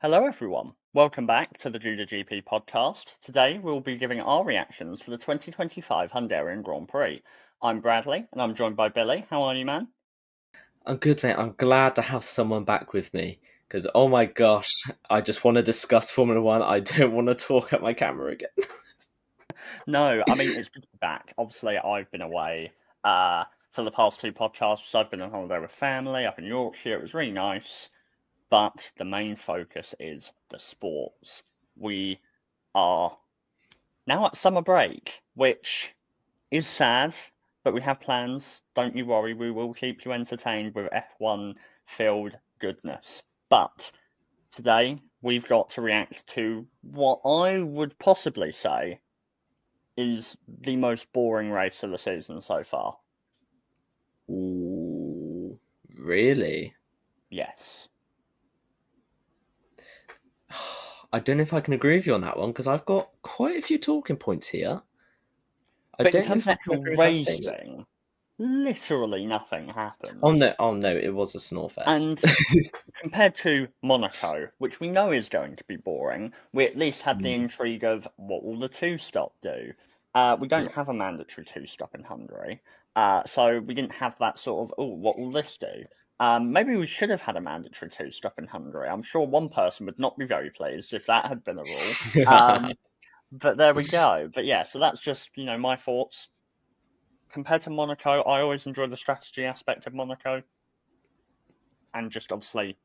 Hello, everyone. Welcome back to the Gouda GP podcast. Today, we'll be giving our reactions for the 2025 Hungarian Grand Prix. I'm Bradley, and I'm joined by Billy. How are you, man? I'm good, mate. I'm glad to have someone back with me because, oh my gosh, I just want to discuss Formula One. I don't want to talk at my camera again. No, I mean, it's good to be back. Obviously, I've been away for the past two podcasts. I've been on holiday with family up in Yorkshire. It was really nice. But the main focus is the sports. We are now at summer break, which is sad, but we have plans. Don't you worry, we will keep you entertained with F1 filled goodness. But today we've got to react to what I would possibly say is the most boring race of the season so far. Ooh, really? Yes. I don't know if I can agree with you on that one because I've got quite a few talking points here. I But in don't know terms if of I can actual agree with that statement. racing, literally nothing Oh happened. no! Oh no! It was a snore fest. And compared to Monaco, which we know is going to be boring, we at least had the Mm, intrigue of what will the two stop do. We yeah. don't have a mandatory two stop in Hungary, so we didn't have that sort of, oh, what will this do? Maybe we should have had a mandatory two stop in Hungary. I'm sure one person would not be very pleased if that had been a rule. But there we go. But yeah, so that's just, my thoughts. Compared to Monaco, I always enjoy the strategy aspect of Monaco, and just obviously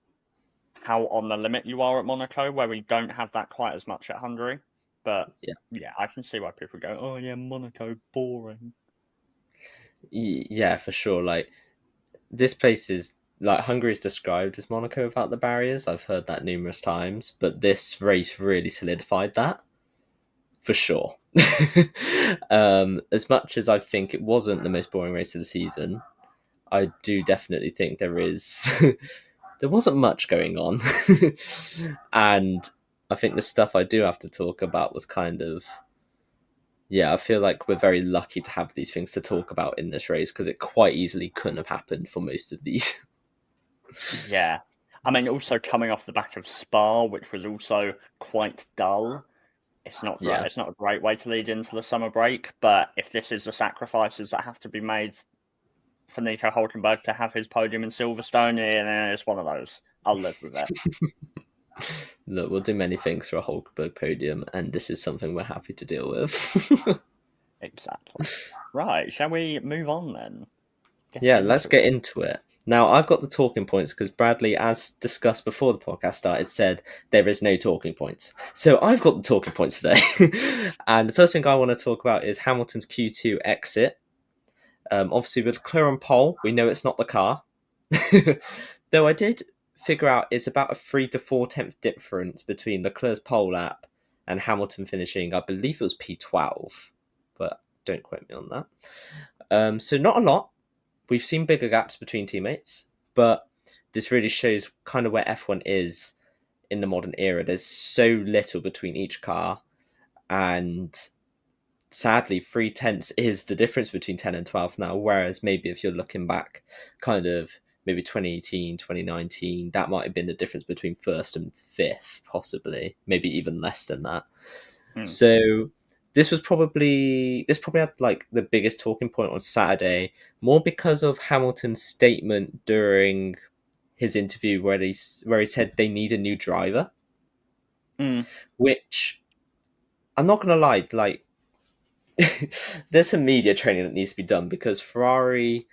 how on the limit you are at Monaco, where we don't have that quite as much at Hungary. But Yeah. yeah, I can see why people go, oh yeah, Monaco, boring. Yeah, for sure. Like this place is like Hungary is described as Monaco without the barriers. I've heard that numerous times, but this race really solidified that for sure. As much as I think it wasn't the most boring race of the season, I do definitely think there is there wasn't much going on, and I think the stuff I do have to talk about was kind of yeah. I feel like we're very lucky to have these things to talk about in this race because it quite easily couldn't have happened for most of these. Yeah. I mean, also coming off the back of Spa, which was also quite dull. It's not great. Yeah. It's not a great way to lead into the summer break. But if this is the sacrifices that have to be made for Nico Hulkenberg to have his podium in Silverstone, yeah, it's one of those. I'll live with it. Look, we'll do many things for a Hulkenberg podium, and this is something we're happy to deal with. Exactly. Right. Shall we move on then? Get Yeah, let's into get it. into it. Now, I've got the talking points because Bradley, as discussed before the podcast started, said there is no talking points. So I've got the talking points today. And the first thing I want to talk about is Hamilton's Q2 exit. Obviously, with Leclerc on pole, we know it's not the car. Though I did figure out it's about a 3 to 4 tenth difference between Leclerc's pole lap and Hamilton finishing, I believe it was P12, but don't quote me on that. So not a lot. We've seen bigger gaps between teammates, but this really shows kind of where F1 is in the modern era. There's so little between each car, and sadly, 3 tenths is the difference between 10 and 12 now. Whereas maybe if you're looking back, kind of maybe 2018, 2019, that might have been the difference between first and fifth, possibly, maybe even less than that. Hmm. So this probably had like the biggest talking point on Saturday, more because of Hamilton's statement during his interview where he said they need a new driver, Hmm. which I'm not gonna lie, like there's some media training that needs to be done because Ferrari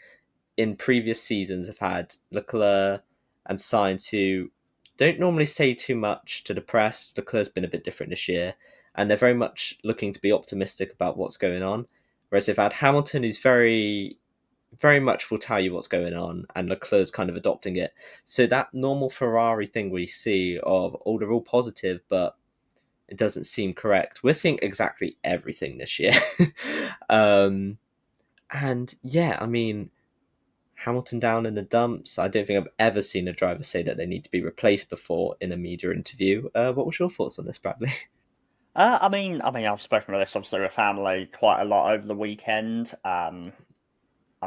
in previous seasons have had Leclerc and Sainz who don't normally say too much to the press. Leclerc's been a bit different this year, and they're very much looking to be optimistic about what's going on. Whereas they've had Hamilton, who's very, very much will tell you what's going on, and Leclerc's kind of adopting it. So that normal Ferrari thing we see of, oh, they're all positive, but it doesn't seem correct. We're seeing exactly everything this year. um, and yeah, I mean, Hamilton down in the dumps. I don't think I've ever seen a driver say that they need to be replaced before in a media interview. What was your thoughts on this, Bradley? I mean, I've spoken about this obviously with family quite a lot over the weekend. I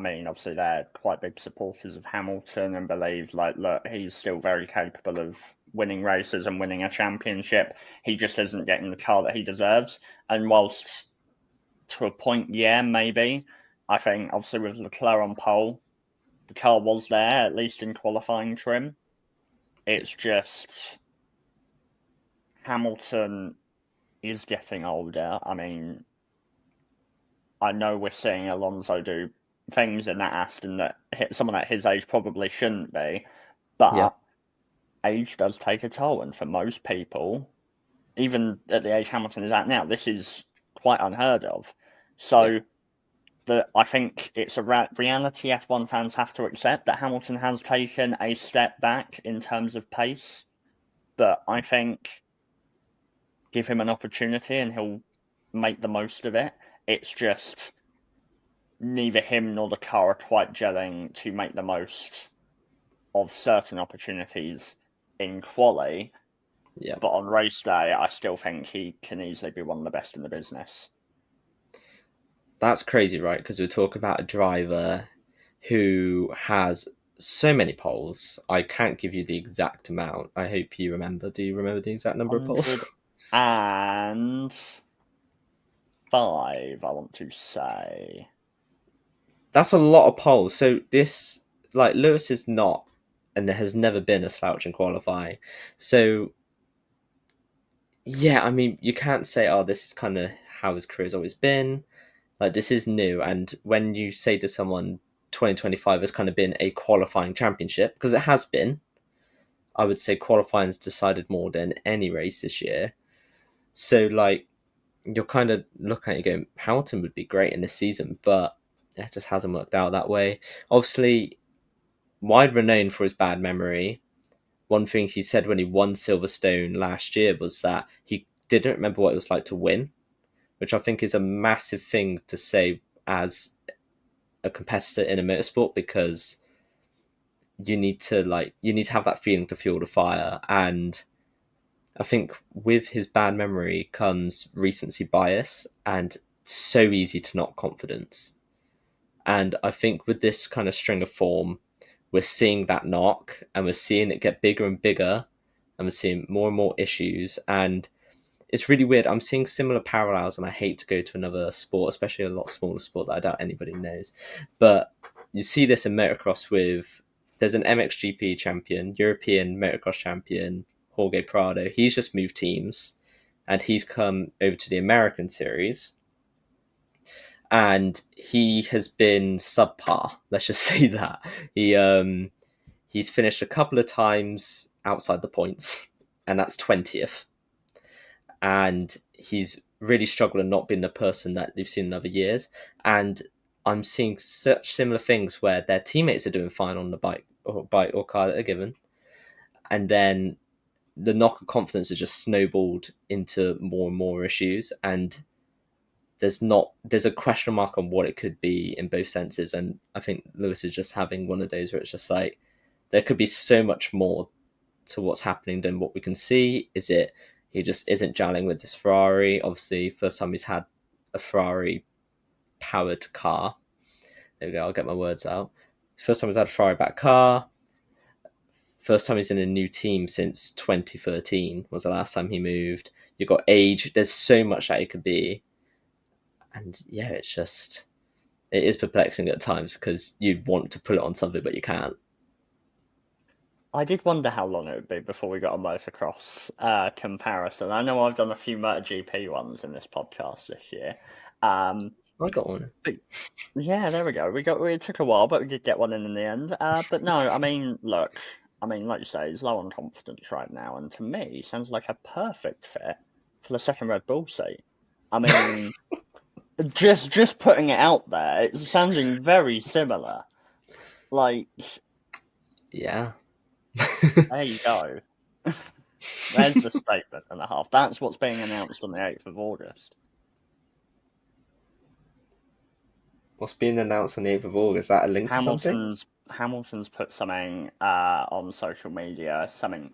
mean, obviously they're quite big supporters of Hamilton and believe, like, look, he's still very capable of winning races and winning a championship. He just isn't getting the car that he deserves. And whilst to a point, yeah, maybe, I think obviously with Leclerc on pole, the car was there, at least in qualifying trim. It's just Hamilton is getting older. I mean, I know we're seeing Alonso do things in that Aston that someone at his age probably shouldn't be, Yeah, but age does take a toll, and for most people, even at the age Hamilton is at now, this is quite unheard of. yeah, So I think it's a reality F1 fans have to accept that Hamilton has taken a step back in terms of pace, but I think give him an opportunity and he'll make the most of it. It's just neither him nor the car are quite gelling to make the most of certain opportunities in quali. yeah. But on race day, I still think he can easily be one of the best in the business. That's crazy, right? Because we're talking about a driver who has so many poles. I can't give you the exact amount. I hope you remember. Do you remember the exact number of poles? 105, I want to say. That's a lot of poles. So this, like, Lewis is not, and there has never been a slouch in qualifying. So yeah, I mean, you can't say, oh, this is kind of how his career's always been. Like, this is new. And when you say to someone 2025 has kind of been a qualifying championship, because it has been, I would say qualifying's decided more than any race this year. So, like, you're kind of looking at it going, Hamilton would be great in this season, but it just hasn't worked out that way. Obviously, wide renowned for his bad memory. One thing he said when he won Silverstone last year was that he didn't remember what it was like to win, which I think is a massive thing to say as a competitor in a motorsport, because you need to have that feeling to fuel the fire. And I think with his bad memory comes recency bias and so easy to knock confidence. And I think with this kind of string of form, we're seeing that knock and we're seeing it get bigger and bigger, and we're seeing more and more issues. And it's really weird. I'm seeing similar parallels, and I hate to go to another sport, especially a lot smaller sport that I doubt anybody knows. But you see this in motocross with there's an MXGP champion, European motocross champion, Jorge Prado. He's just moved teams and he's come over to the American series, and he has been subpar. Let's just say that he's finished a couple of times outside the points, and that's 20th. And he's really struggled and not been the person that you've seen in other years. And I'm seeing such similar things where their teammates are doing fine on the bike or car that are given, and then the knock of confidence has just snowballed into more and more issues. And there's a question mark on what it could be in both senses. And I think Lewis is just having one of those where it's just like there could be so much more to what's happening than what we can see. Is it he just isn't gelling with this Ferrari? Obviously, first time he's had a Ferrari powered car. There we go, I'll get my words out. First time he's had a Ferrari back car. First time he's in a new team since 2013 was the last time he moved. You've got age. There's so much that it could be. And yeah, it is perplexing at times because you want to put it on something, but you can't. I did wonder how long it would be before we got a motocross comparison. I know I've done a few MotoGP ones in this podcast this year. Um, I got one. but yeah, there we go. It took a while, but we did get one in the end. But no, I mean, look, I mean, like you say, he's low on confidence right now, and to me, he sounds like a perfect fit for the second Red Bull seat. I mean, just putting it out there, it's sounding very similar. Like, Yeah. there you go. There's the statement and a half. That's what's being announced on the 8th of August. What's being announced on the 8th of August? Is that a link to something? Hamilton's put something on social media, something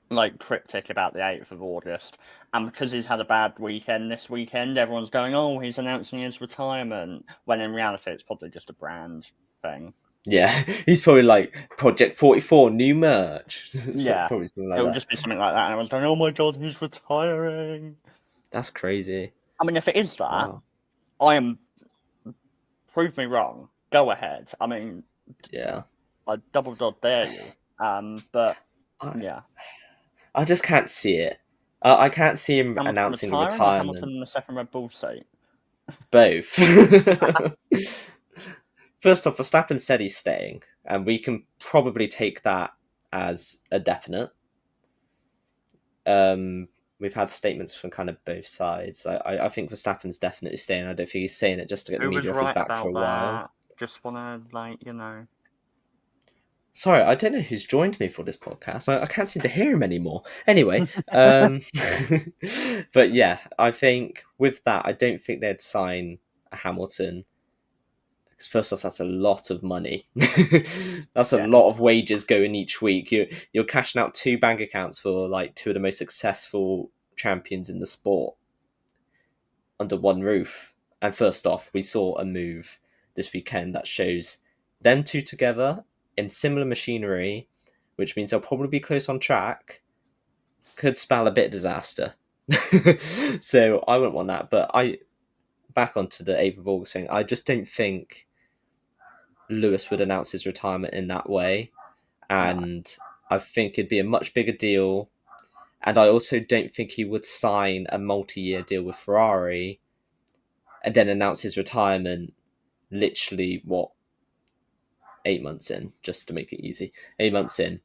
like cryptic about the 8th of August, and because he's had a bad weekend this weekend, everyone's going, "Oh, he's announcing his retirement," when in reality it's probably just a brand thing. Yeah, he's probably like Project 44, new merch. So, Yeah, probably something it like would that. just be something like that, and everyone's going, "Oh my god, he's retiring." That's crazy. I mean, if it is that, Wow. I am. Prove me wrong. Go ahead. I mean, Yeah. I double dog dare you. But I, yeah, I just can't see it. I can't see him Hamilton announcing a retiring or retirement. Hamilton in the second Red Bull seat. Both. First off, Verstappen said he's staying, and we can probably take that as a definite. Um, we've had statements from kind of both sides. I think Verstappen's definitely staying. I don't think he's saying it just to get the Who was media off his right back for a about while. that? Just wanna Sorry, I don't know who's joined me for this podcast. I can't seem to hear him anymore. Anyway, but yeah, I think with that, I don't think they'd sign a Hamilton. Because first off, that's a lot of money. That's a Yeah, lot of wages going each week. You're cashing out two bank accounts for like two of the most successful champions in the sport under one roof. And first off, we saw a move this weekend that shows them two together in similar machinery, which means they'll probably be close on track, could spell a bit of disaster. So I wouldn't want that. But I back onto the April of August thing. I just don't think Lewis would announce his retirement in that way, no. and I think it'd be a much bigger deal. And I also don't think he would sign a multi-year deal with Ferrari and then announce his retirement literally 8 months in, just to make it easy. 8 months in,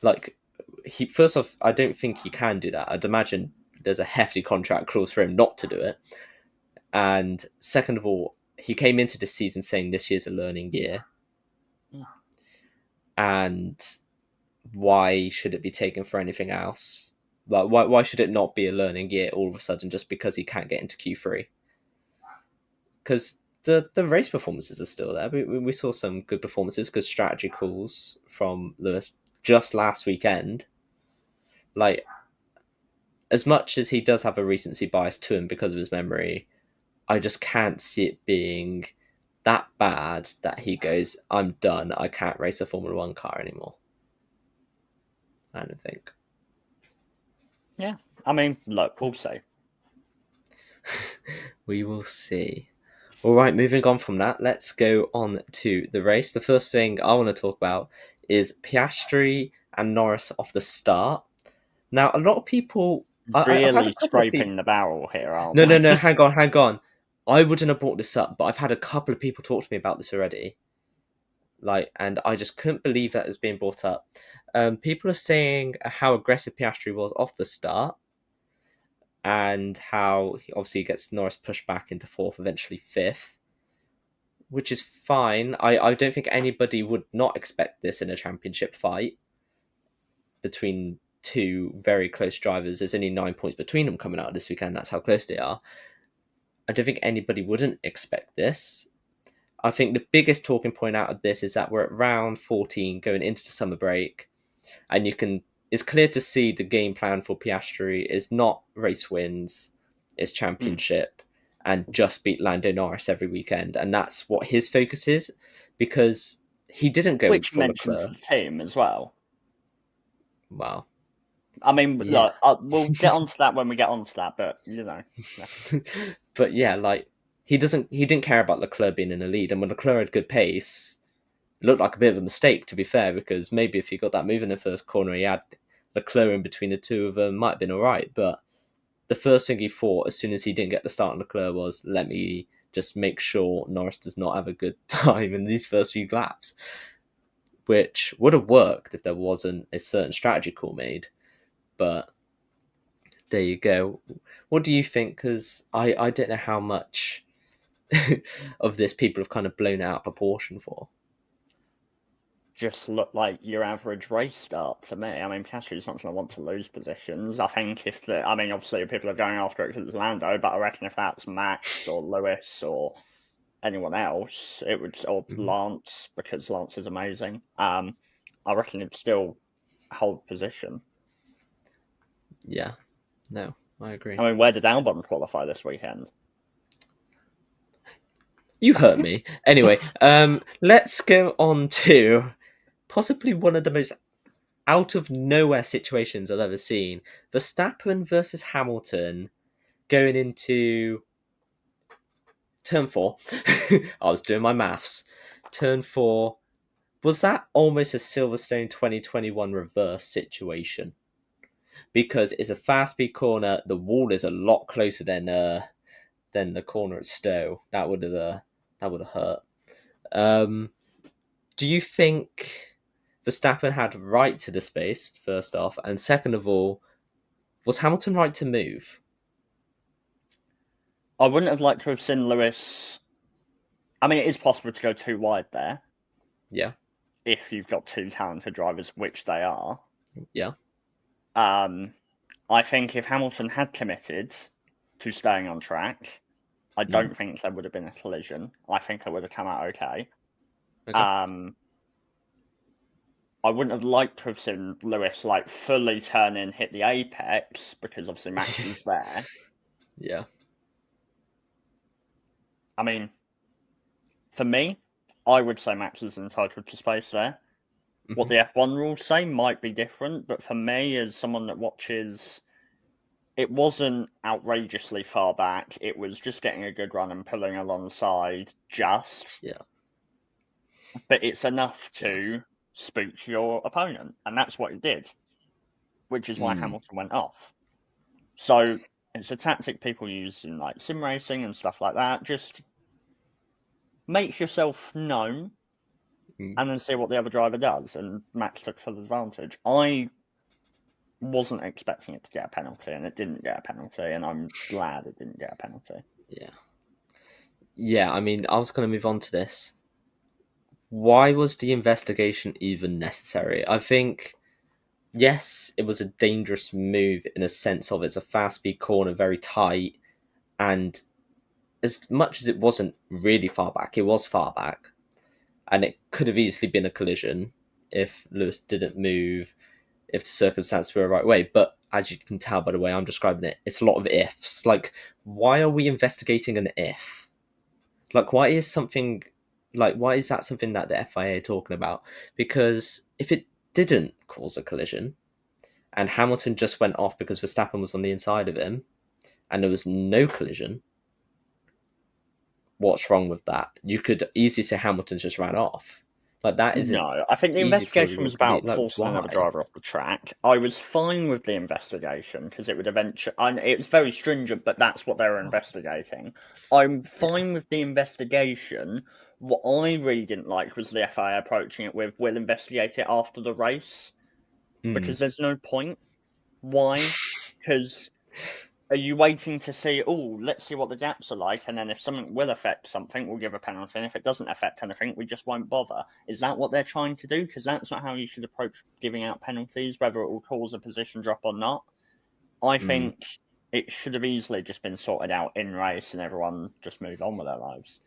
like he first off, I don't think he can do that. I'd imagine there's a hefty contract clause for him not to do it. And second of all, he came into this season saying this year's a learning year, Mm. and why should it be taken for anything else? Like, why should it not be a learning year all of a sudden just because he can't get into Q3? Because the race performances are still there. We saw some good performances, good strategy calls from Lewis just last weekend. Like, as much as he does have a recency bias to him because of his memory, I just can't see it being that bad that he goes, I'm done. I can't race a Formula One car anymore. I don't think. Yeah, I mean, look, we'll see. We will see. All right, moving on from that, let's go on to the race. The first thing I want to talk about is Piastri and Norris off the start. Now, a lot of people, I've had a Really couple of people. scraping the barrel here, aren't No, no, no, we? hang on, hang on. I wouldn't have brought this up, but I've had a couple of people talk to me about this already. Like, and I just couldn't believe that it's being brought up. People are saying how aggressive Piastri was off the start, and how he obviously gets Norris pushed back into fourth, eventually fifth, which is fine. I don't think anybody would not expect this in a championship fight between two very close drivers. There's only 9 points between them coming out this weekend. That's how close they are. I don't think anybody wouldn't expect this. I think the biggest talking point out of this is that we're at round 14 going into the summer break, and it's clear to see the game plan for Piastri is not race wins, it's Mm. championship and just beat Lando Norris every weekend. And that's what his focus is, because he didn't go Which for mentions Leclerc. the team as well. Well, I mean, yeah. look, we'll get onto that when we get onto that, but yeah. But yeah, like he didn't care about Leclerc being in the lead, and when Leclerc had good pace, it looked like a bit of a mistake, to be fair, because maybe if he got that move in the first corner, he had Leclerc in between the two of them, might have been all right. But the first thing he thought as soon as he didn't get the start on Leclerc was, let me just make sure Norris does not have a good time in these first few laps, which would have worked if there wasn't a certain strategy call made. But there you go. What do you think? Because I don't know how much of this people have kind of blown out of proportion for. Just look like your average race start to me. I mean, Piastri's not going to want to lose positions. I think I mean, obviously people are going after it because it's Lando, but I reckon if that's Max or Lewis or anyone else, or Mhm. Lance, because Lance is amazing. I reckon it'd still hold position. Yeah, no, I I agree. mean, where did Albon qualify this weekend? You hurt me. Anyway, let's go on to possibly one of the most out of nowhere situations I've ever seen. Verstappen versus Hamilton going into turn four. I was doing my maths. Turn four. Was that almost a Silverstone 2021 reverse situation? Because it's a fast speed corner. The wall is a lot closer than the corner at Stowe. That would have hurt. Um, do you think Verstappen had right to the space, first off? And second of all, was Hamilton right to move? I wouldn't have liked to have seen Lewis. I mean, it is possible to go too wide there Yeah, if you've got two talented drivers, which they are. yeah. I think if Hamilton had committed to staying on track, I Mm. don't think there would have been a collision. I think it would have come out okay. Okay. I wouldn't have liked to have seen Lewis like fully turn in, hit the apex, because obviously Max was there. Yeah. I mean, for me, I would say Max is entitled to space there. What Hmm. the F1 rules say might be different, but for me, as someone that watches, it wasn't outrageously far back. It was just getting a good run and pulling alongside, just. Yeah. But it's enough Yes. to spook your opponent, and that's what it did, which is why Mm. Hamilton went off. So it's a tactic people use in like sim racing and stuff like that. Just make yourself known Mm. and then see what the other driver does. And Max took full advantage. I wasn't expecting it to get a penalty, and it didn't get a penalty, and I'm glad it didn't get a penalty. Yeah. Yeah. I mean, I was going to move on to this. Why was the investigation even necessary? I think yes, it was a dangerous move in a sense of it's a fast speed corner, very tight, and as much as it wasn't really far back, it was far back, and it could have easily been a collision if Lewis didn't move, if the circumstances were the right way. But as you can tell by the way I'm describing it, it's a lot of ifs. Like, why are we investigating an if? Like, why is that something that the FIA are talking about? Because if it didn't cause a collision and Hamilton just went off because Verstappen was on the inside of him and there was no collision, what's wrong with that? You could easily say Hamilton just ran off. Like, that isn't No, I think the easy for the investigation rule was to be about like, forcing another why? driver off the track. I was fine with the investigation because it would eventually. It was very stringent, but that's what they were investigating. I'm Yeah. fine with the investigation. What I really didn't like was the FIA approaching it with, "We'll investigate it after the race," Mm. because there's no point. Why? Because are you waiting to see, oh, let's see what the gaps are like, and then if something will affect something, we'll give a penalty, and if it doesn't affect anything, we just won't bother? Is that what they're trying to do? Because that's not how you should approach giving out penalties, whether it will cause a position drop or not. I Mm. think it should have easily just been sorted out in race and everyone just moved on with their lives.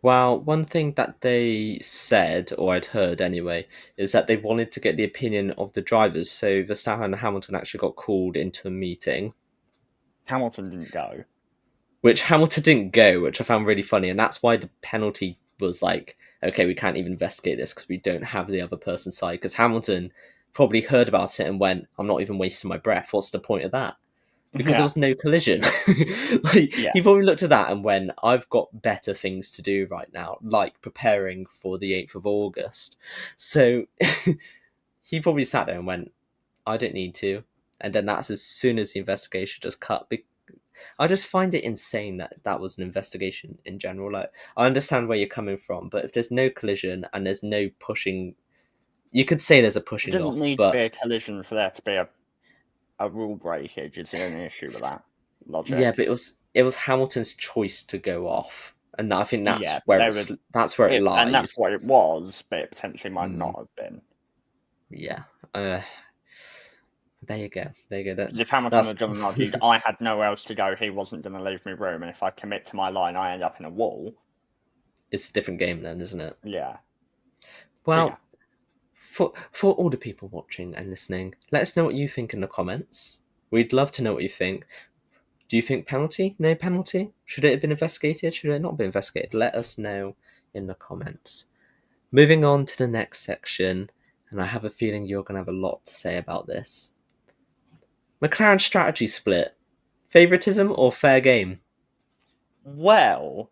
Well, one thing that they said, or I'd heard anyway, is that they wanted to get the opinion of the drivers. So Verstappen and Hamilton actually got called into a meeting, Hamilton didn't go. which Hamilton didn't go, which I found really funny. And that's why the penalty was like, okay, we can't even investigate this because we don't have the other person's side. Because Hamilton probably heard about it and went, I'm not even wasting my breath. What's the point of that? Because there Yeah, was no collision. Like, yeah. he probably looked at that and went, I've got better things to do right now, like preparing for the 8th of August. So he probably sat there and went, I don't need to. And then that's as soon as the investigation just cut. I just find it insane that that was an investigation in general. Like, I understand where you're coming from, but if there's no collision and there's no pushing, you could say there's a It pushing doesn't off, need to be but a collision for there to be a rule breakage. Is the only issue with that yeah, logic. but it was Hamilton's choice to go off, and I think Yeah, but they would. that's where it And that's lies. what it was, but it potentially might Mm, not have been. yeah. Uh, there you go. There you go. That Because if Hamilton that's had done and argued, I had nowhere else to go, he wasn't going to leave me room, and if I commit to my line, I end up in a wall. it's a different game then, isn't it? Yeah, but yeah, Well, for all the people watching and listening, let us know what you think in the comments. We'd love to know what you think. Do you think penalty? No penalty? Should it have been investigated? Should it not be investigated? Let us know in the comments. Moving on to the next section, and I have a feeling you're going to have a lot to say about this. McLaren strategy split. Favoritism or fair game? Well,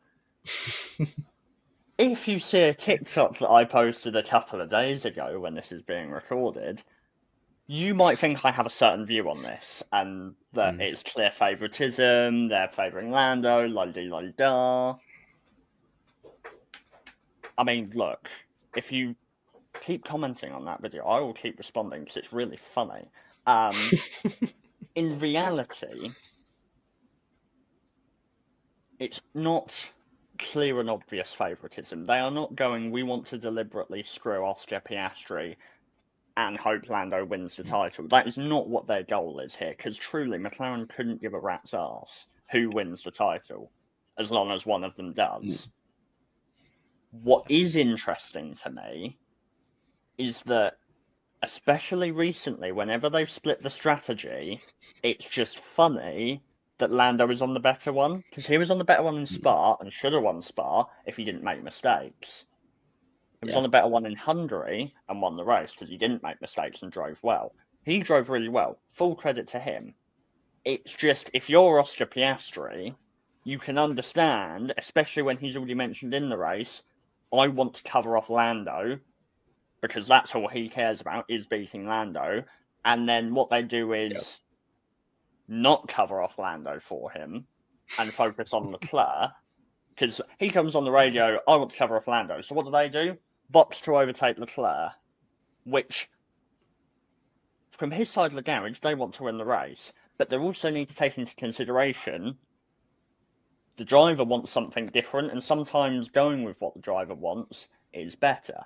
if you see a TikTok that I posted a couple of days ago when this is being recorded, you might think I have a certain view on this, and that it's clear favoritism, they're favouring Lando, la-di-la-da. I mean, look, if you keep commenting on that video, I will keep responding because it's really funny. In reality, it's not clear and obvious favouritism. They are not going, we want to deliberately screw Oscar Piastri and hope Lando wins the title. That is not what their goal is here, because truly, McLaren couldn't give a rat's arse who wins the title, as long as one of them does. What is interesting to me is that, especially recently, whenever they've split the strategy, it's just funny that Lando is on the better one, because he was on the better one in Spa, and should have won Spa if he didn't make mistakes. He was on the better one in Hungary and won the race because he didn't make mistakes and drove well. He drove really well. Full credit to him. It's just, if you're Oscar Piastri, you can understand, especially when he's already mentioned in the race, I want to cover off Lando, because that's all he cares about, is beating Lando. And then what they do is not cover off Lando for him and focus on Leclerc, because he comes on the radio, I want to cover off Lando. So what do? Box to overtake Leclerc, which, from his side of the garage, they want to win the race. But they also need to take into consideration the driver wants something different, and sometimes going with what the driver wants is better.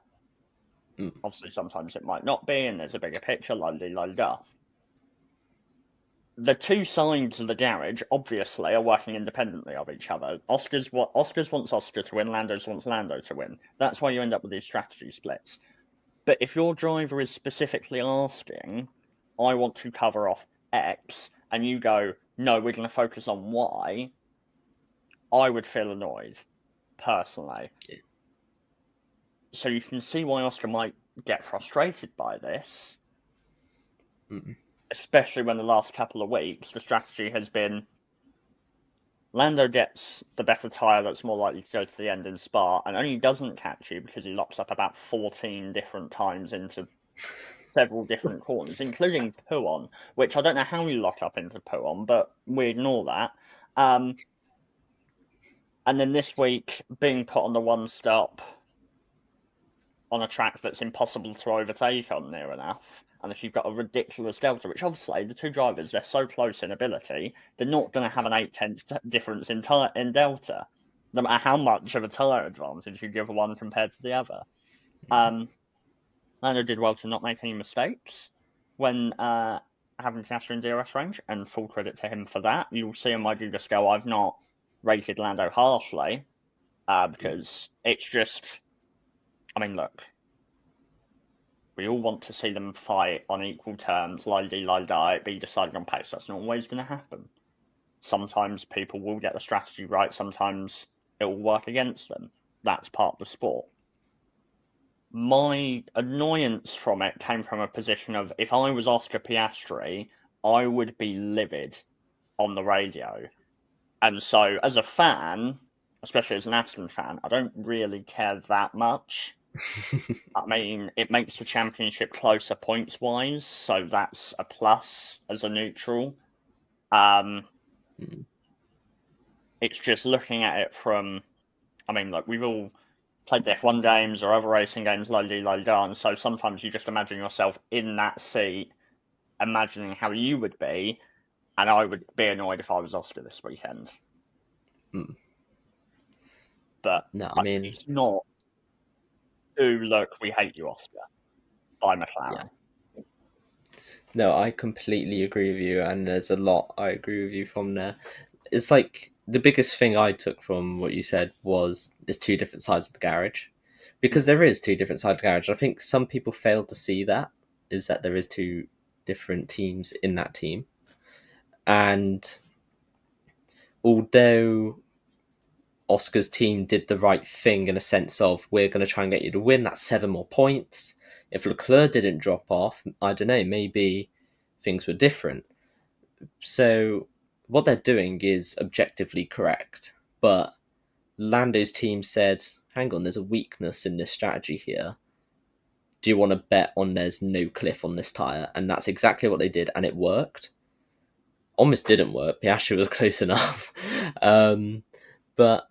Obviously, sometimes it might not be, and there's a bigger picture, la-di-la-da. The two sides of the garage, obviously, are working independently of each other. Oscars wants Oscar to win, Lando's wants Lando to win. That's why you end up with these strategy splits. But if your driver is specifically asking, I want to cover off X, and you go, no, we're going to focus on Y, I would feel annoyed, personally. Yeah. So you can see why Oscar might get frustrated by this. Especially when the last couple of weeks, the strategy has been Lando gets the better tyre that's more likely to go to the end in Spa, and only doesn't catch you because he locks up about 14 different times into several different corners, including Pouon, which I don't know how you lock up into Pouon, but we ignore that. And then this week, being put on the one stop on a track that's impossible to overtake on near enough, and if you've got a ridiculous delta, which obviously the two drivers, they're so close in ability, they're not going to have an 8/10 difference in delta, no matter how much of a tyre advantage you give one compared to the other. Lando did well to not make any mistakes when having Piastri in DRS range, and full credit to him for that. You'll see on my Gouda scale, I've not rated Lando harshly, because it's just, I mean, look, we all want to see them fight on equal terms, la-di-la-da, it be decided on pace. That's not always going to happen. Sometimes people will get the strategy right, sometimes it will work against them. That's part of the sport. My annoyance from it came from a position of, if I was Oscar Piastri, I would be livid on the radio. And so, as a fan, especially as an Aston fan, I don't really care that much. I mean, it makes the championship closer points-wise, so that's a plus as a neutral. It's just looking at it from, I mean, look, we've all played the F1 games or other racing games, la-di-la-da, and so sometimes you just imagine yourself in that seat, imagining how you would be, and I would be annoyed if I was Oscar this weekend. But no, I mean, it's not, ooh, look, we hate you, Oscar, by McLaren. Yeah. No, I completely agree with you, and there's a lot I agree with you from there. It's like, the biggest thing I took from what you said was there's two different sides of the garage. Because there is two different sides of the garage. I think some people fail to see that, is that there is two different teams in that team. And although Oscar's team did the right thing in a sense of, we're going to try and get you to win, that's 7 more points. If Leclerc didn't drop off, I don't know, maybe things were different. So what they're doing is objectively correct, but Lando's team said, hang on, there's a weakness in this strategy here. Do you want to bet on there's no cliff on this tyre? And that's exactly what they did, and it worked. Almost didn't work. Piastri was close enough. But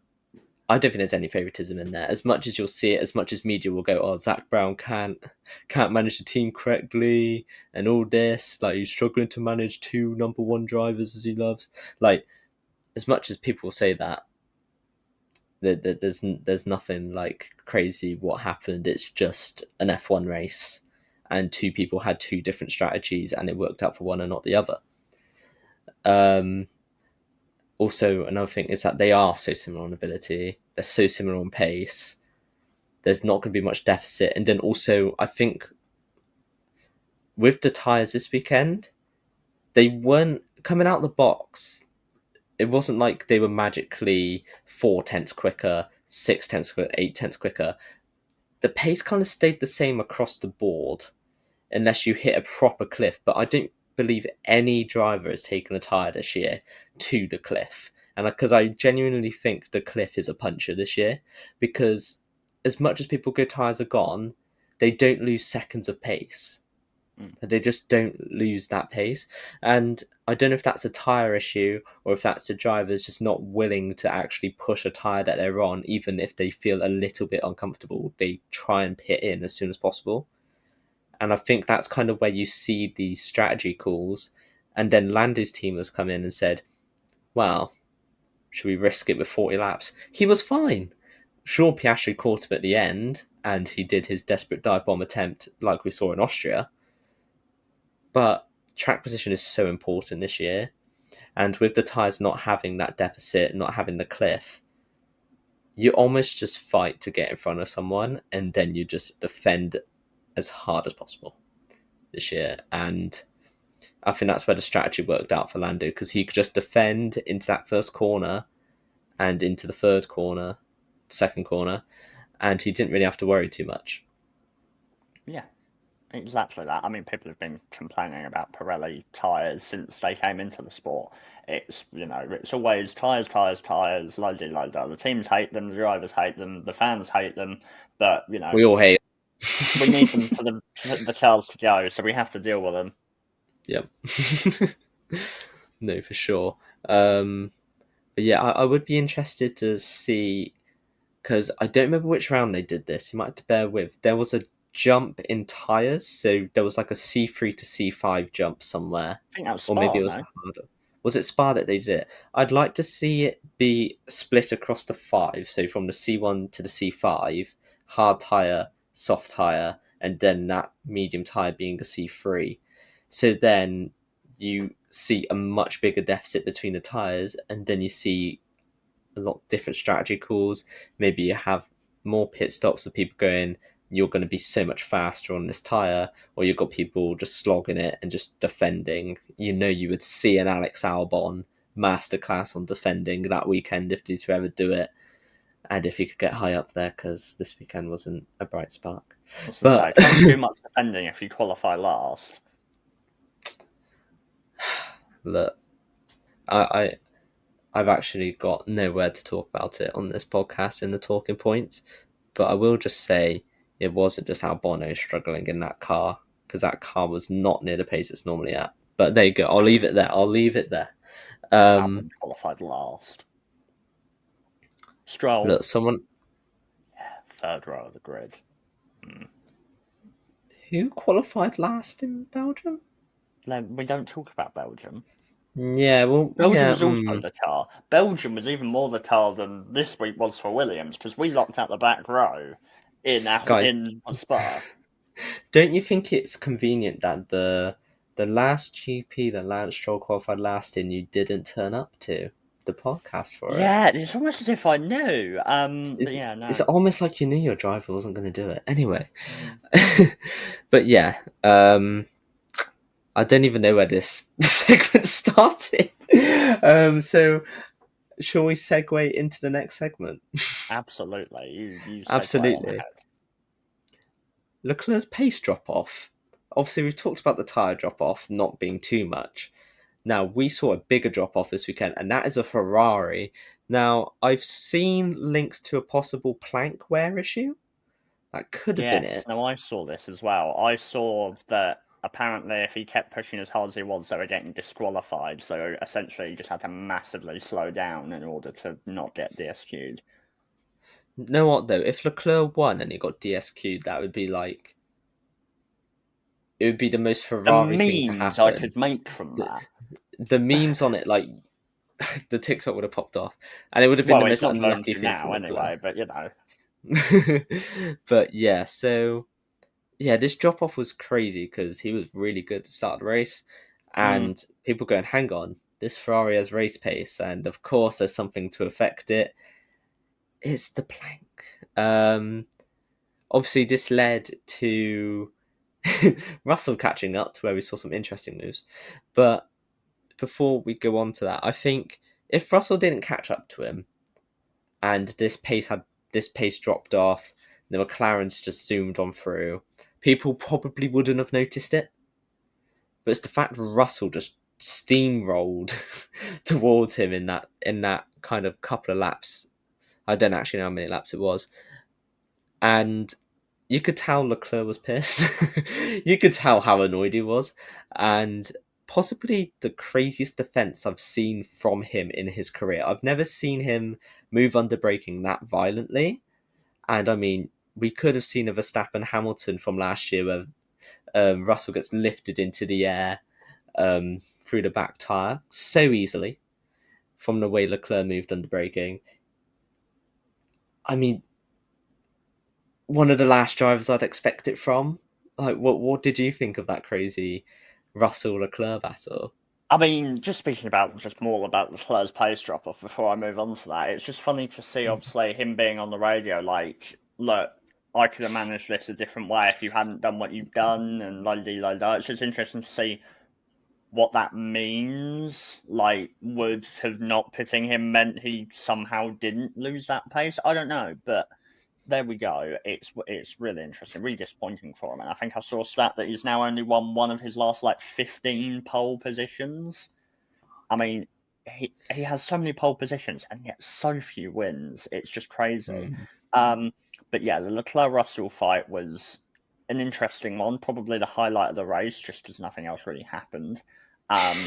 I don't think there's any favouritism in there. As much as you'll see it, as much as media will go, oh, Zach Brown can't manage the team correctly and all this, like he's struggling to manage 2 number 1 drivers as he loves. Like, as much as people say that, there's nothing like crazy what happened. It's just an F1 race, and 2 people had 2 different strategies, and it worked out for one and not the other. Also, another thing is that they are so similar on ability. They're so similar on pace. There's not going to be much deficit. And then also, I think with the tyres this weekend, they weren't coming out of the box. It wasn't like they were magically 4 tenths quicker, 6 tenths quicker, 8 tenths quicker. The pace kind of stayed the same across the board, unless you hit a proper cliff. But I don't believe any driver has taken a tyre this year to the cliff. And because I genuinely think the cliff is a puncher this year, because as much as people go tyres are gone, they don't lose seconds of pace. They just don't lose that pace. And I don't know if that's a tyre issue or if that's the drivers just not willing to actually push a tyre that they're on, even if they feel a little bit uncomfortable. They try and pit in as soon as possible. And I think that's kind of where you see these strategy calls. And then Lando's team has come in and said, well, should we risk it with 40 laps? He was fine. Sure, Piastri caught him at the end, and he did his desperate dive bomb attempt like we saw in Austria. But track position is so important this year. And with the tyres not having that deficit, not having the cliff, you almost just fight to get in front of someone, and then you just defend as hard as possible this year. And I think that's where the strategy worked out for Lando, because he could just defend into that first corner and into the third corner, second corner, and he didn't really have to worry too much. Yeah, exactly that. I mean, people have been complaining about Pirelli tyres since they came into the sport. It's, it's always tyres, loady. The teams hate them, the drivers hate them, the fans hate them, but, we all hate we need them for the cars to go, so we have to deal with them. Yep. No, for sure. But yeah, I would be interested to see, because I don't remember which round they did this. You might have to bear with. There was a jump in tyres, so there was like a C3 to C5 jump somewhere. I think that was Spa, or maybe it was harder. Was it Spa that they did it? I'd like to see it be split across the 5, so from the C1 to the C5, hard tyre, soft tyre, and then that medium tyre being a C3. So then you see a much bigger deficit between the tyres, and then you see a lot of different strategy calls. Maybe you have more pit stops of people going, you're going to be so much faster on this tyre, or you've got people just slogging it and just defending. You would see an Alex Albon masterclass on defending that weekend if he to ever do it, and if he could get high up there, because this weekend wasn't a bright spark. But can't do much defending if you qualify last. Look, I've actually got nowhere to talk about it on this podcast in the talking points, but I will just say it wasn't just Albon struggling in that car, because that car was not near the pace it's normally at. But there you go. I'll leave it there. Albon qualified last. Stroll. Look, someone. Yeah, third row of the grid. Who qualified last in Belgium? We don't talk about Belgium. Yeah, well, Belgium was also the car. Belgium was even more the car than this week was for Williams, because we locked out the back row in Spa. Don't you think it's convenient that the last GP that Lance Stroll qualified last in, you didn't turn up to the podcast for it? Yeah, it's almost as if I knew. But yeah, no. It's almost like you knew your driver wasn't going to do it. Anyway. But yeah, I don't even know where this segment started. So Shall we segue into the next segment? Absolutely. You segue on Absolutely. ahead. Leclerc's pace drop off. Obviously, we've talked about the tyre drop off not being too much. Now, we saw a bigger drop off this weekend, and that is a Ferrari. Now, I've seen links to a possible plank wear issue. That could have been Yes, it. no, I saw this as well. I saw that apparently if he kept pushing as hard as he was, they were getting disqualified. So essentially, he just had to massively slow down in order to not get DSQ'd. You know what, though? If Leclerc won and he got DSQ'd, that would be like. It would be the most The Ferrari thing to memes I happen. could make from The, that. the memes on it, like, the TikTok would have popped off. And it would have been the Well, it's most not going unlucky to thing for now Leclerc. anyway, but you know. But yeah, so yeah, this drop off was crazy because he was really good to start the race, Mm, and people going, "Hang on, this Ferrari has race pace," and of course, there's something to affect it. It's the plank. Obviously, this led to Russell catching up to where we saw some interesting moves. But before we go on to that, I think if Russell didn't catch up to him and this pace dropped off, the McLarens just zoomed on through, people probably wouldn't have noticed it. But it's the fact Russell just steamrolled towards him in that kind of couple of laps. I don't actually know how many laps it was, and you could tell Leclerc was pissed. You could tell how annoyed he was, and possibly the craziest defense I've seen from him in his career. I've never seen him move under braking that violently, and I mean, we could have seen a Verstappen Hamilton from last year where Russell gets lifted into the air through the back tyre so easily from the way Leclerc moved under braking. I mean, one of the last drivers I'd expect it from. Like, what did you think of that crazy Russell Leclerc battle? I mean, just speaking about just more about the Leclerc's pace drop off before I move on to that, it's just funny to see obviously him being on the radio like, look, I could have managed this a different way if you hadn't done what you've done and la la la. It's just interesting to see what that means. Like, would have not pitting him meant he somehow didn't lose that pace? I don't know, but there we go. It's really interesting, really disappointing for him. And I think I saw a stat that he's now only won one of his last like 15 pole positions. I mean, he has so many pole positions and yet so few wins. It's just crazy. Mm. Um, but yeah, the Leclerc Russell fight was an interesting one, probably the highlight of the race, just because nothing else really happened. Um,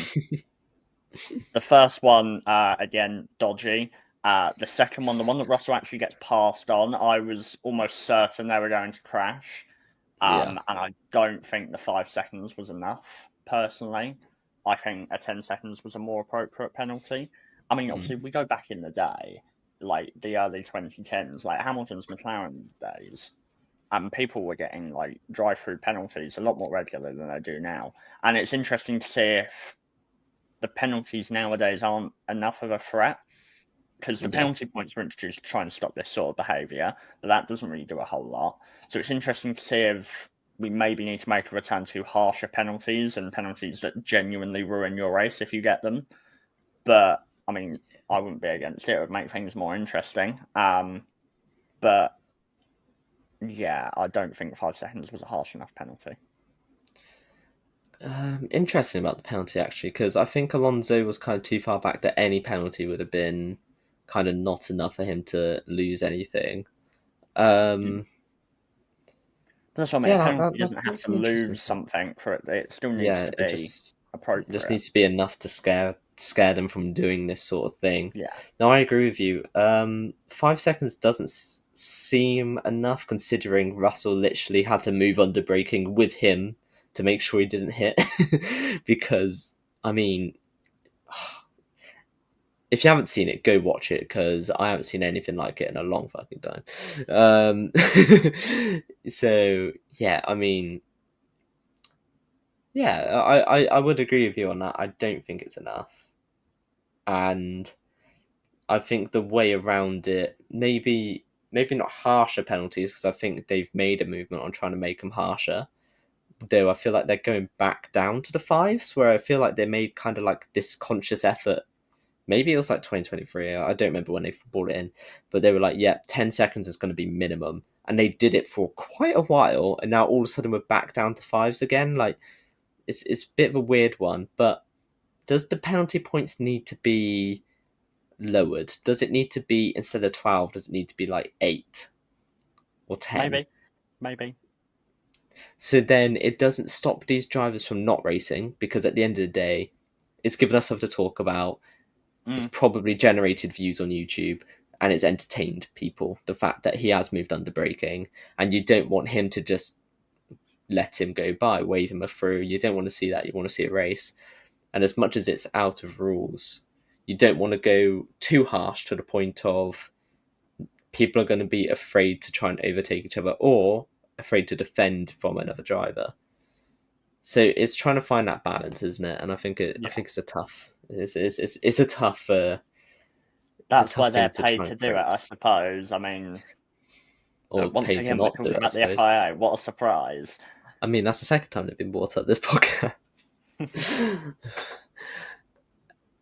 the first one, again, dodgy. The second one, the one that Russell actually gets passed on, I was almost certain they were going to crash. Yeah. And I don't think the 5 seconds was enough, personally. I think a 10 seconds was a more appropriate penalty. I mean, obviously, Mm. we go back in the day, like the early 2010s, like Hamilton's McLaren days, and people were getting like drive-through penalties a lot more regularly than they do now. And it's interesting to see if the penalties nowadays aren't enough of a threat because the Yeah. penalty points were introduced to try and stop this sort of behaviour, but that doesn't really do a whole lot. So it's interesting to see if we maybe need to make a return to harsher penalties and penalties that genuinely ruin your race if you get them. But I mean, I wouldn't be against it. It would make things more interesting. But yeah, I don't think 5 seconds was a harsh enough penalty. Interesting about the penalty actually, because I think Alonso was kind of too far back that any penalty would have been kind of not enough for him to lose anything. Mm. Um, But that's what I mean. A yeah, penalty doesn't have that's to an interesting lose point. something for it. It still needs Yeah, to it be just appropriate. needs to be enough to scare them from doing this sort of thing. Yeah. No, I agree with you. 5 seconds doesn't seem enough considering Russell literally had to move under braking with him to make sure he didn't hit. Because I mean, if you haven't seen it, go watch it because I haven't seen anything like it in a long fucking time. Um, so yeah, I mean, yeah, I would agree with you on that. I don't think it's enough, and I think the way around it, maybe not harsher penalties because I think they've made a movement on trying to make them harsher. Though I feel like they're going back down to the fives, where I feel like they made kind of like this conscious effort maybe it was like 2023. I don't remember when they brought it in, but they were like, "Yeah, 10 seconds is going to be minimum," and they did it for quite a while, and now all of a sudden we're back down to fives again. Like it's a bit of a weird one, but does the penalty points need to be lowered? Does it need to be, instead of 12, does it need to be like 8 or 10? Maybe. So then it doesn't stop these drivers from not racing, because at the end of the day, it's given us something to talk about. It's Mm, probably generated views on YouTube, and it's entertained people. The fact that he has moved under braking, and you don't want him to just let him go by, wave him through. You don't want to see that. You want to see a race. And as much as it's out of rules, you don't want to go too harsh to the point of people are going to be afraid to try and overtake each other, or afraid to defend from another driver. So it's trying to find that balance, isn't it? And I yeah. think it's a tough it's a tough it's a That's why tough they're thing to paid try to and do it, I create, suppose. I mean, or once pay to again, we're not do talking it, I about the suppose. FIA. What a surprise. I mean, that's the second time they've been brought up this podcast.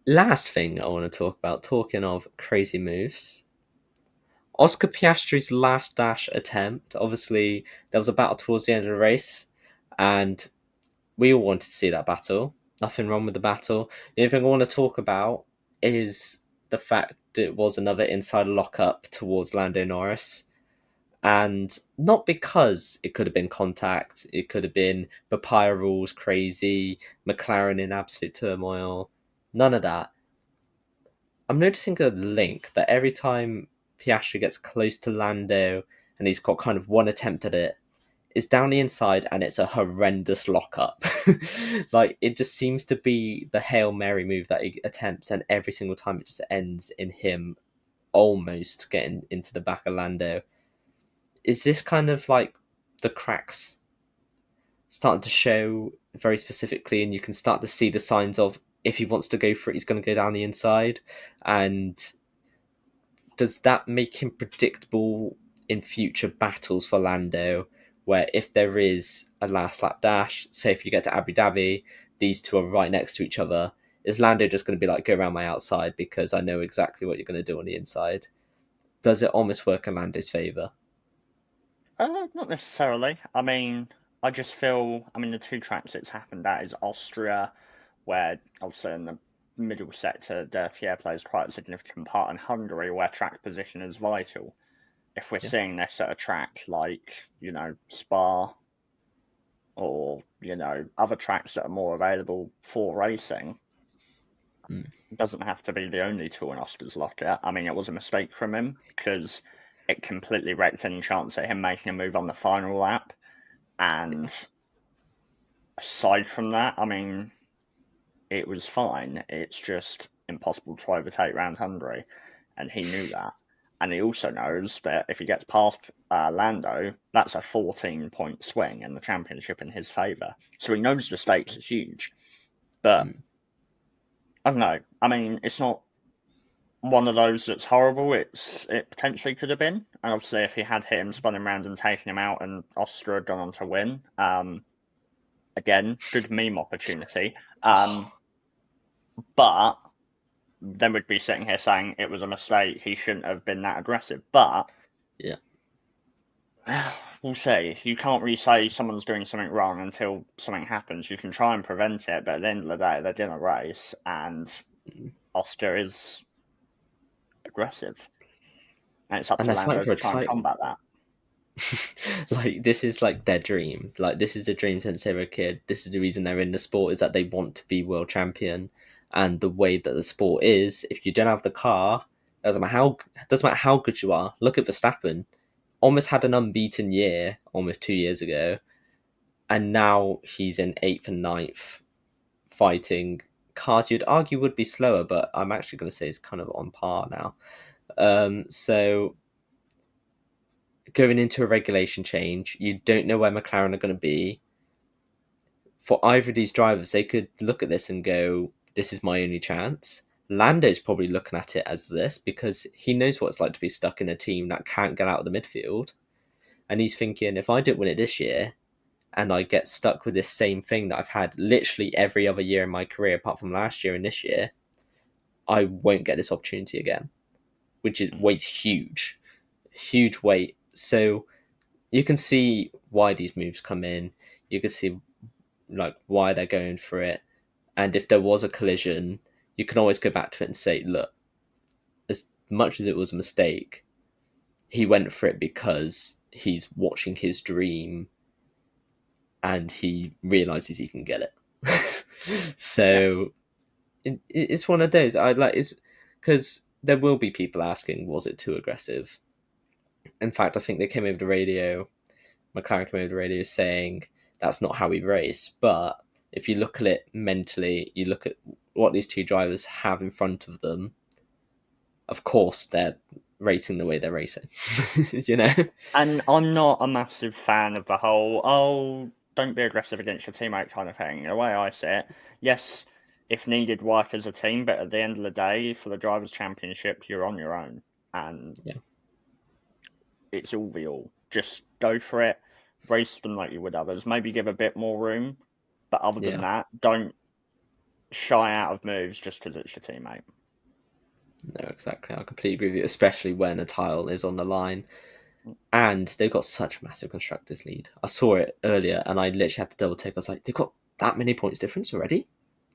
Last thing I want to talk about, talking of crazy moves, Oscar Piastri's last dash attempt. Obviously, there was a battle towards the end of the race, and we all wanted to see that battle. Nothing wrong with the battle. The only thing I want to talk about is the fact that it was another inside lockup towards Lando Norris. And not because it could have been contact, it could have been papaya rules crazy, McLaren in absolute turmoil. None of that. I'm noticing a link that every time Piastri gets close to Lando and he's got kind of one attempt at it, it's down the inside and it's a horrendous lockup. Like, it just seems to be the Hail Mary move that he attempts, and every single time it just ends in him almost getting into the back of Lando. Is this kind of like the cracks starting to show very specifically, and you can start to see the signs of, if he wants to go for it, he's going to go down the inside? And does that make him predictable in future battles for Lando, where if there is a last lap dash, say if you get to Abu Dhabi, these two are right next to each other, is Lando just going to be like, go around my outside because I know exactly what you're going to do on the inside? Does it almost work in Lando's favour? Not necessarily. I mean, I just feel, I mean, the two tracks it's happened at is Austria, where obviously in the middle sector, dirty air plays quite a significant part, and Hungary, where track position is vital. If we're Yeah. seeing this at a track like, Spa, or, other tracks that are more available for racing, Mm. it doesn't have to be the only tool in Oscar's locker. I mean, it was a mistake from him because it completely wrecked any chance at him making a move on the final lap. And aside from that, I mean, it was fine. It's just impossible to overtake round Hungary, and he knew that. And he also knows that if he gets past Lando, that's a 14-point swing in the championship in his favour. So he knows the stakes are huge. But Mm. I don't know. I mean, it's not one of those that's horrible. It potentially could have been. And obviously, if he had hit him, spun him round and taken him out, and Austria had gone on to win, again, good meme opportunity. But then we'd be sitting here saying it was a mistake. He shouldn't have been that aggressive. But Yeah. we'll see. You can't really say someone's doing something wrong until something happens. You can try and prevent it, but at the end of the day, they're doing a race, and Mm. Austria is aggressive, and it's up And to they're fighting Lando for to a try and title. combat that. Like, this is like their dream. Like, this is the dream since they were a kid. This is the reason they're in the sport, is that they want to be world champion. And the way that the sport is, if you don't have the car, doesn't matter how good you are. Look at Verstappen. Almost had an unbeaten year almost 2 years ago, and now he's in eighth and ninth, fighting cars you'd argue would be slower, but I'm actually going to say it's kind of on par now. So going into a regulation change, you don't know where McLaren are going to be. For either of these drivers, they could look at this and go, this is my only chance. Lando's probably looking at it as this because he knows what it's like to be stuck in a team that can't get out of the midfield. And he's thinking, if I don't win it this year and I get stuck with this same thing that I've had literally every other year in my career apart from last year and this year, I won't get this opportunity again, which is weight's huge weight. So you can see why these moves come in. You can see like why they're going for it, and if there was a collision, you can always go back to it and say, look, as much as it was a mistake, he went for it because he's watching his dream and he realizes he can get it. So it's one of those. I like it's because there will be people asking, was it too aggressive? In fact, I think they came over the radio. McLaren came over the radio saying that's not how we race. But if you look at it mentally, you look at what these two drivers have in front of them. Of course, they're racing the way they're racing. You know. And I'm not a massive fan of the whole, oh, don't be aggressive against your teammate kind of thing. The way I see it, yes, if needed, work as a team, but at the end of the day, for the Drivers' Championship, you're on your own. And yeah, it's all the all. Just go for it, race them like you would others. Maybe give a bit more room, but other than that, don't shy out of moves just because it's your teammate. No, exactly. I completely agree with you, especially when a tile is on the line. And they've got such a massive constructors lead. I saw it earlier and I literally had to double take. I was like, they've got that many points difference already?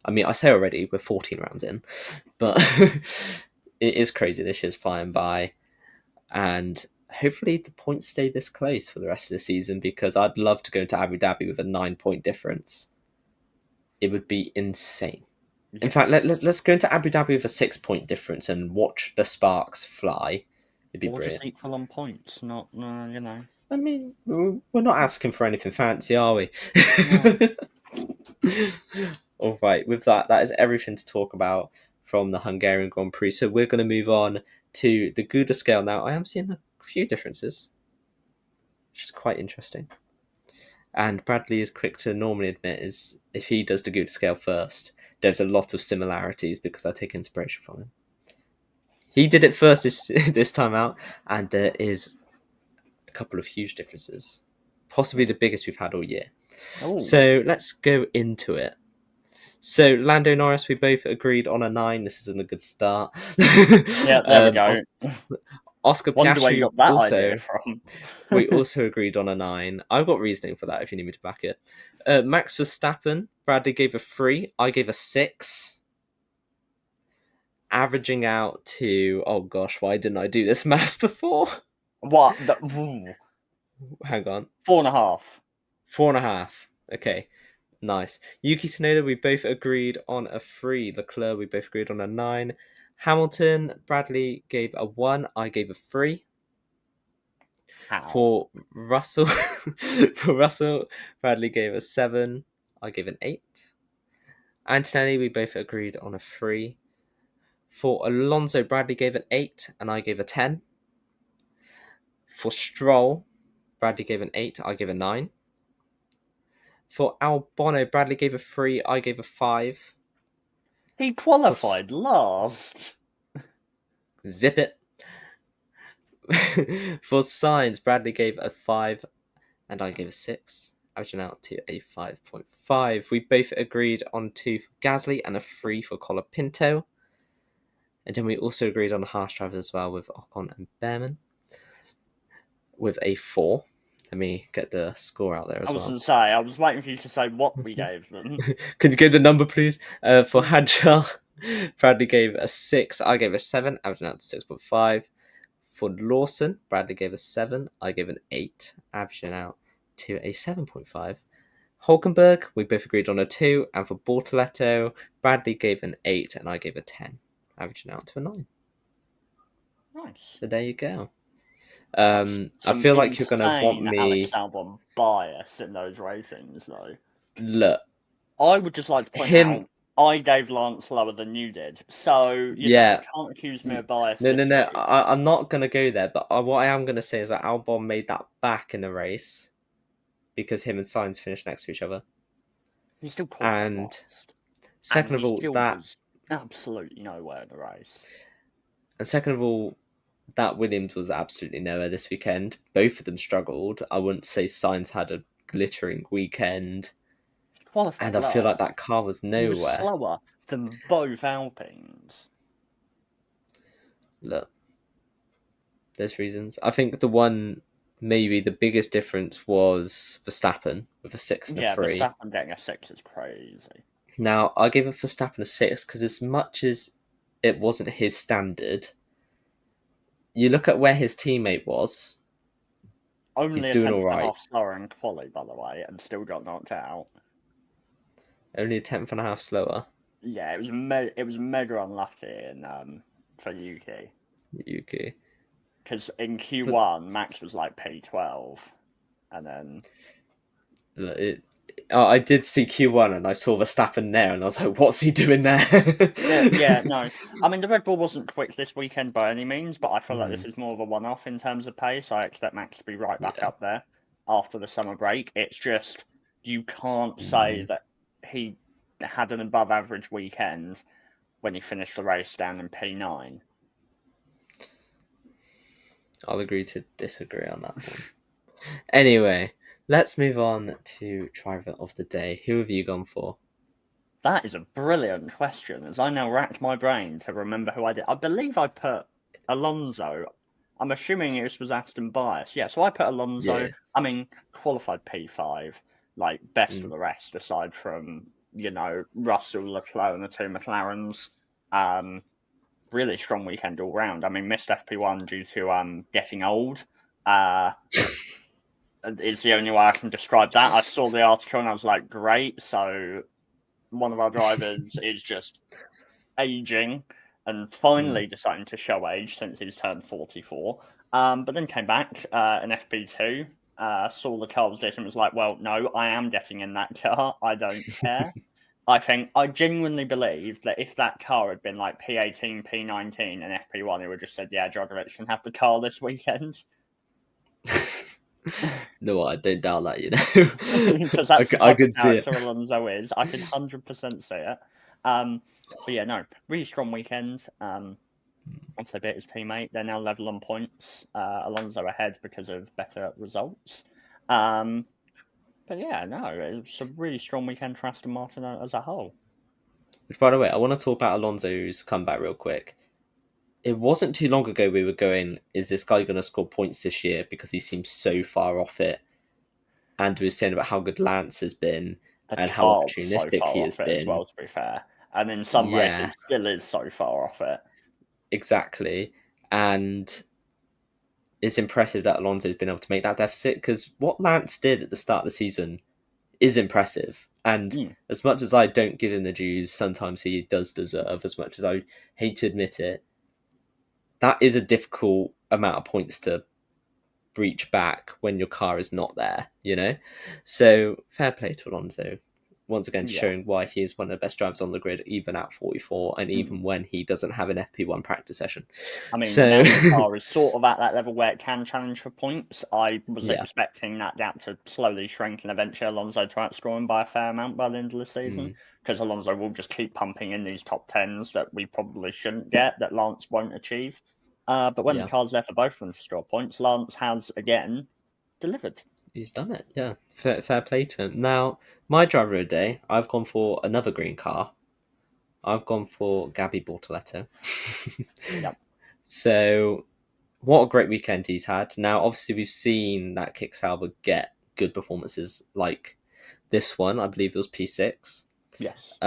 I mean, I say already, we're 14 rounds in, but it is crazy. This year's flying by. And hopefully the points stay this close for the rest of the season, because I'd love to go into Abu Dhabi with a 9-point difference. It would be insane. Yes. In fact, let's go into Abu Dhabi with a 6-point difference and watch the sparks fly. It'd be brilliant. Just equal on points, not, you know. I mean, we're not asking for anything fancy, are we? No. All right, with that is everything to talk about from the Hungarian Grand Prix. So we're going to move on to the Gouda scale now. I am seeing a few differences, which is quite interesting. And Bradley is quick to normally admit is if he does the Gouda scale first, there's a lot of similarities because I take inspiration from him. He did it first this time out, and there is a couple of huge differences, possibly the biggest we've had all year. Ooh. So let's go into it. So Lando Norris, we both agreed on a 9. This isn't a good start. Yeah, there we go. Oscar Wonder where you got that also, idea from. we also agreed on a 9. I've got reasoning for that if you need me to back it. Max Verstappen, Bradley gave a 3. I gave a 6. Averaging out to, oh gosh, why didn't I do this maths before? What? Hang on. 4.5. 4.5. Okay, nice. Yuki Tsunoda, we both agreed on a 3. Leclerc, we both agreed on a 9. Hamilton, Bradley gave a 1. I gave a 3. How? For Russell, Bradley gave a 7. I gave an 8. Antonelli, we both agreed on a 3. For Alonso, Bradley gave an 8 and I gave a 10. For Stroll, Bradley gave an 8, I gave a 9. For Albon, Bradley gave a 3, I gave a 5. He qualified last. Zip it. For Sainz, Bradley gave a 5 and I gave a 6, averaging out to a 5.5. We both agreed on 2 for Gasly and a 3 for Colapinto. And then we also agreed on the harsh drivers as well with Ocon and Behrman with a 4. Let me get the score out there as well. I was going to say, I was waiting for you to say what we gave them. Can you give the number, please? For Hadjar, Bradley gave a 6. I gave a 7, averaging out to 6.5. For Lawson, Bradley gave a 7. I gave an 8, averaging out to a 7.5. Hulkenberg, we both agreed on a 2. And for Bortoletto, Bradley gave an 8 and I gave a 10. Averaging out to a 9. Nice. So there you go. I feel like you're going to want me... Alex Albon bias in those ratings, though. Look. I would just like to point out, I gave Lance lower than you did. So, you know, can't accuse me of bias. No. I'm not going to go there. But what I am going to say is that Albon made that back in the race because him and Sainz finished next to each other. He's still and second of all, that absolutely nowhere in the race. And second of all, that Williams was absolutely nowhere this weekend. Both of them struggled. I wouldn't say Sainz had a glittering weekend. And I feel like that car was nowhere. He was slower than both Alpines. Look, there's reasons. I think maybe the biggest difference was Verstappen with a 6 and a Yeah, 3. Verstappen getting a 6 is crazy. Now, I give it Verstappen a 6 because as much as it wasn't his standard, you look at where his teammate was, he's Only a doing tenth all and a right. half slower in quali, by the way, and still got knocked out. Only a tenth and a half slower. Yeah, it was mega unlucky in for Yuki UK. because in But Q1 Max was like P12, and then it, I did see Q1 and I saw Verstappen there and I was like, what's he doing there? yeah, no, I mean the Red Bull wasn't quick this weekend by any means, but I feel like this Mm, is more of a one-off in terms of pace. I expect Max to be right back yeah. up there after the summer break. It's just you can't say Mm, that he had an above average weekend when he finished the race down in P9. I'll agree to disagree on that one. Anyway, let's move on to driver of the day. Who have you gone for? That is a brilliant question, as I now racked my brain to remember who I did. I believe I put Alonso. I'm assuming this was Aston bias. Yeah, so I put Alonso. Yeah. I mean, qualified P5, like best of Mm. the rest, aside from, Russell, Leclerc, and the two McLarens. Um, really strong weekend all round. I mean, missed FP1 due to getting old. Uh, is the only way I can describe that. I saw the article and I was like, great. So one of our drivers is just aging and Mm. finally deciding to show age since he's turned 44. But then came back in FP2, saw the car was and was like, well, no, I am getting in that car. I don't care. I genuinely believe that if that car had been like P18, P19, and FP1, it would just said, yeah, Djokovic can have the car this weekend. No, I don't doubt that, you know. Because that's the I type of could see it. character Alonso is. I can 100% see it. But yeah, no, really strong weekend. Once they beat his teammate, they're now level on points. Alonso ahead because of better results. Um, but yeah, no, it was a really strong weekend for Aston Martin as a whole. Which, by the way, I want to talk about Alonso's comeback real quick. It wasn't too long ago we were going, is this guy going to score points this year because he seems so far off it? And we were saying about how good Lance has been The and how car was so opportunistic far he has off it as been. well, to be fair. And in some Yeah, races, still is so far off it. exactly. And it's impressive that Alonso's been able to make that deficit because what Lance did at the start of the season is impressive. And Mm, as much as I don't give him the dues, sometimes he does deserve, as much as I hate to admit it, that is a difficult amount of points to breach back when your car is not there, you know? So fair play to Alonso. Once again, yeah. showing why he is one of the best drivers on the grid, even at 44, and Mm. even when he doesn't have an FP1 practice session. I mean, So, now the car is sort of at that level where it can challenge for points. I was yeah. expecting that gap to slowly shrink and eventually Alonso to outscore him by a fair amount by the end of the season. Mm, Because Alonso will just keep pumping in these top tens that we probably shouldn't get, that Lance won't achieve. But when the yeah. car's there for both of them to score points, Lance has again delivered. He's done it, yeah. Fair play to him. Now, my driver of the day, I've gone for another green car. I've gone for Gabby Bortoletto. Yep. So, what a great weekend he's had. Now, obviously, we've seen that Kick Sauber get good performances like this one. I believe it was P6. Yes.